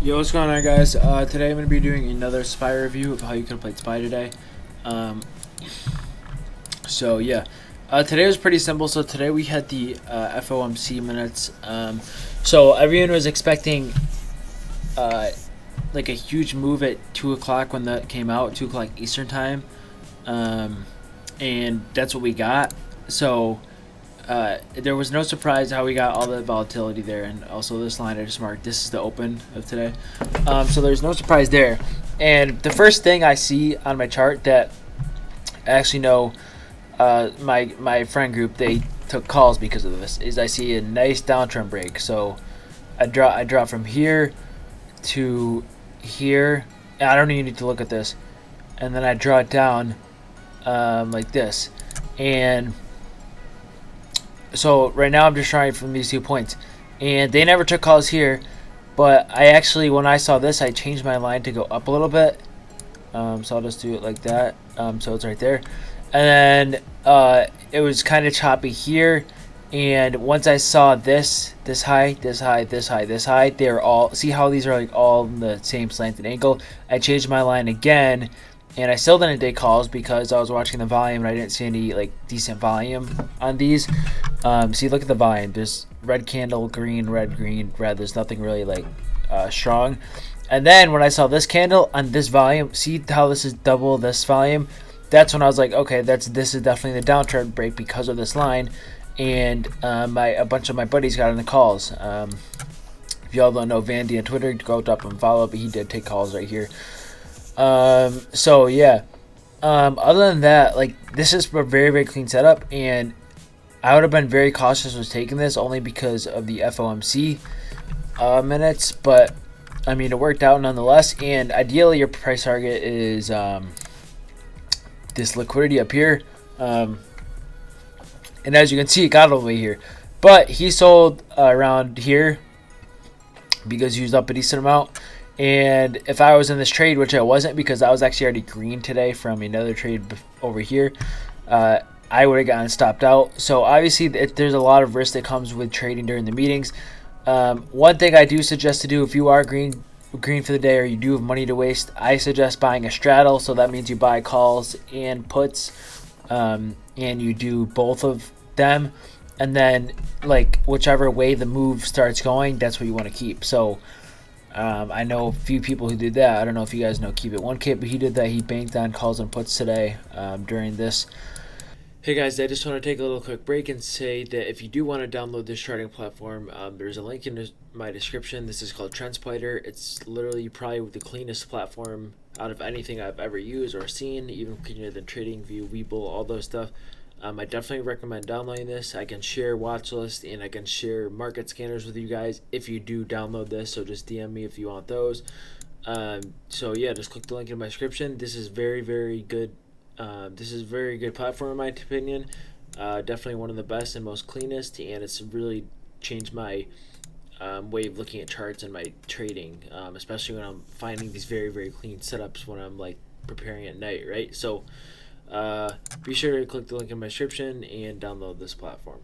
Yo, what's going on, guys? Today I'm going to be doing another SPY review of how you could have played SPY today. Today was pretty simple. So today we had the FOMC minutes. So everyone was expecting like a huge move at 2 o'clock when that came out, 2 o'clock Eastern time, and that's what we got. So there was no surprise how we got all the volatility there, and also this line I just marked, this is the open of today. So there's no surprise there. And the first thing I see on my chart that I actually know my friend group, they took calls because of this, is I see a nice downtrend break. So I draw from here to here. I don't even need to look at this. And then I draw it down like this. And so right now I'm just trying from these 2 points, and they never took calls here, but I actually, when I saw this, I changed my line to go up a little bit. So I'll just do it like that. So it's right there, and then it was kind of choppy here, and once I saw this high, this high, this high, this high, they're all, see how these are like all in the same slanted angle. I changed my line again, and I still didn't take calls because I was watching the volume and I didn't see any like decent volume on these. See, look at the volume. There's red candle, green, red, green, red. There's nothing really like strong. And then when I saw this candle on this volume, see how this is double this volume? That's when I was like, okay, this is definitely the downtrend break because of this line. And a bunch of my buddies got on the calls. If y'all don't know Vandy on Twitter, go up and follow, but he did take calls right here. So yeah, other than that, like, this is a very, very clean setup, and I would have been very cautious with taking this only because of the FOMC minutes, but I mean, it worked out nonetheless. And ideally your price target is this liquidity up here, and as you can see, it got all the way here, but he sold around here because he used up a decent amount. And if I was in this trade, which I wasn't because I was actually already green today from another trade over here, I would have gotten stopped out. So obviously there's a lot of risk that comes with trading during the meetings. One thing I do suggest to do, if you are green for the day or you do have money to waste, I suggest buying a straddle. So that means you buy calls and puts, and you do both of them, and then like whichever way the move starts going, that's what you want to keep. So I know a few people who did that. I don't know if you guys know Keep It 1K, but he did that. He banked on calls and puts today during this. Hey guys, I just want to take a little quick break and say that if you do want to download this trading platform, there's a link in my description. This is called Tradeify. It's literally probably the cleanest platform out of anything I've ever used or seen, even cleaner than TradingView, Webull, all those stuff. I definitely recommend downloading this. I can share watch list and I can share market scanners with you guys if you do download this, so just DM me if you want those. So yeah, just click the link in my description. This is very, very good. This is a very good platform in my opinion. Definitely one of the best and most cleanest, and it's really changed my way of looking at charts and my trading, especially when I'm finding these very, very clean setups when I'm like preparing at night, right? So be sure to click the link in my description and download this platform.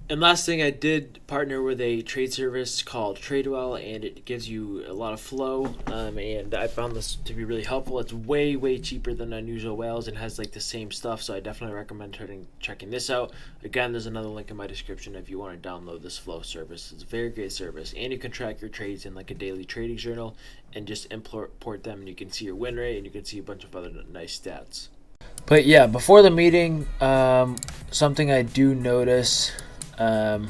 And last thing, I did partner with a trade service called Tradeify, and it gives you a lot of flow, and I found this to be really helpful. It's way, way cheaper than unusual whales and has like the same stuff, so I definitely recommend checking this out. Again, there's another link in my description if you want to download this flow service. It's a very great service, and you can track your trades in like a daily trading journal and just import them, and you can see your win rate and you can see a bunch of other nice stats. But yeah, before the meeting, something I do notice that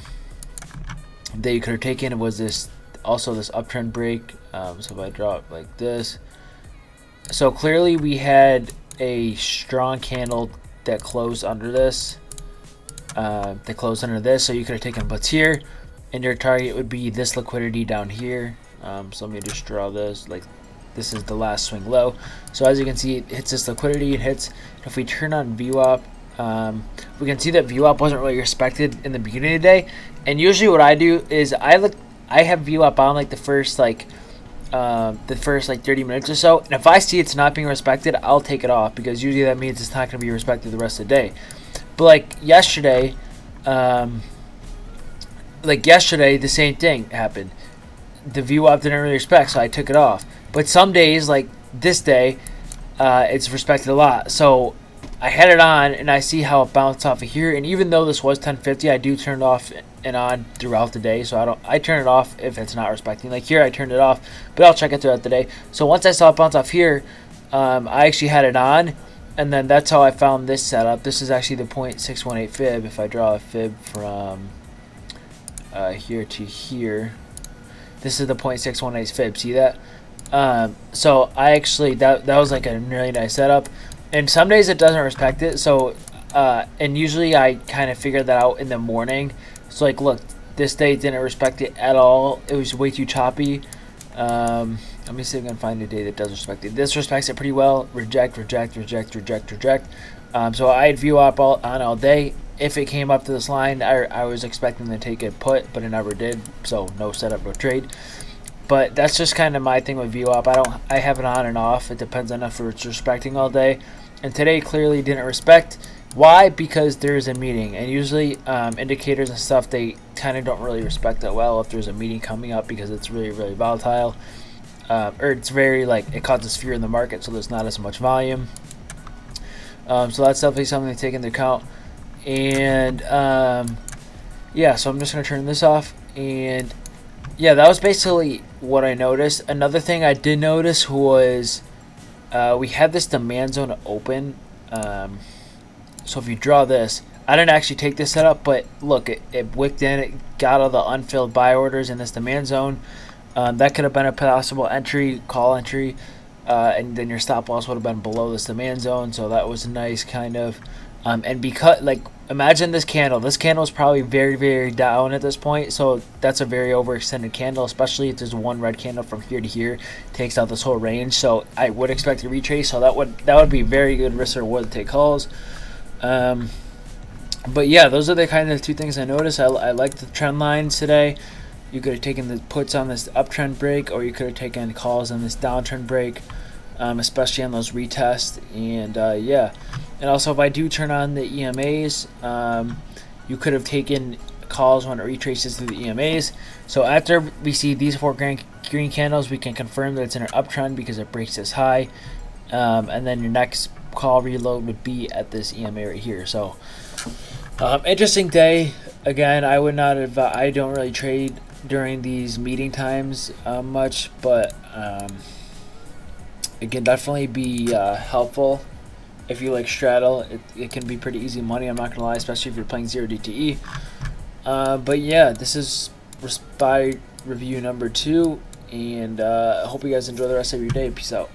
you could have taken was this uptrend break. So if I draw it like this, so clearly we had a strong candle that closed under this, so you could have taken puts here, and your target would be this liquidity down here. So let me just draw this, like this is the last swing low. So as you can see, it hits this liquidity, it hits. If we turn on VWAP, we can see that VWAP wasn't really respected in the beginning of the day. And usually what I do is I have VWAP on like the first 30 minutes or so, and if I see it's not being respected, I'll take it off, because usually that means it's not going to be respected the rest of the day. But like yesterday, the same thing happened. the VWAP didn't really respect, so I took it off. But some days, like this day, it's respected a lot. So I had it on, and I see how it bounced off of here. And even though this was 1050, I do turn it off and on throughout the day. So I turn it off if it's not respecting. Like here, I turned it off, but I'll check it throughout the day. So once I saw it bounce off here, I actually had it on, and then that's how I found this setup. This is actually the 0.618 fib. If I draw a fib from here to here, this is the 0.618 fib. See that? So I actually that was like a really nice setup. And some days it doesn't respect it. So and usually I kind of figure that out in the morning. So like, look, this day didn't respect it at all. It was way too choppy. Let me see if I can find a day that does respect it. This respects it pretty well. Reject, reject, reject, reject, reject. So I had VWAP on all day. If it came up to this line, I was expecting to take it put, but it never did. So no setup, no trade. But that's just kind of my thing with VWAP. I have it on and off. It depends on if it's respecting all day. And today clearly didn't respect. Why? Because there's a meeting, and usually indicators and stuff, they kind of don't really respect that well if there's a meeting coming up, because it's really, really volatile, or it's very, like, it causes fear in the market, so there's not as much volume. So that's definitely something to take into account. And yeah, so I'm just gonna turn this off. And yeah, that was basically what I noticed. Another thing I did notice was we had this demand zone open. So if you draw this, I didn't actually take this setup, but look, it wicked in, it got all the unfilled buy orders in this demand zone. That could have been a possible entry, call entry, and then your stop loss would have been below this demand zone. So that was nice, kind of. And because, like, imagine this candle. This candle is probably very, very down at this point. So that's a very overextended candle, especially if there's one red candle from here to here, takes out this whole range. So I would expect a retrace. So that would be very good risk or reward to take calls. But yeah, those are the kind of two things I noticed. I like the trend lines today. You could have taken the puts on this uptrend break, or you could have taken calls on this downtrend break, especially on those retests. And yeah, and also if I do turn on the EMAs, you could have taken calls when it retraces through the EMAs. So after we see these four green candles, we can confirm that it's in an uptrend because it breaks this high, and then your next call reload would be at this EMA right here. So interesting day. Again, I would not have, I don't really trade during these meeting times much, but it can definitely be helpful if you like straddle. It can be pretty easy money, I'm not gonna lie, especially if you're playing 0 DTE. But yeah, this is SPY review number 2, and I hope you guys enjoy the rest of your day. Peace out.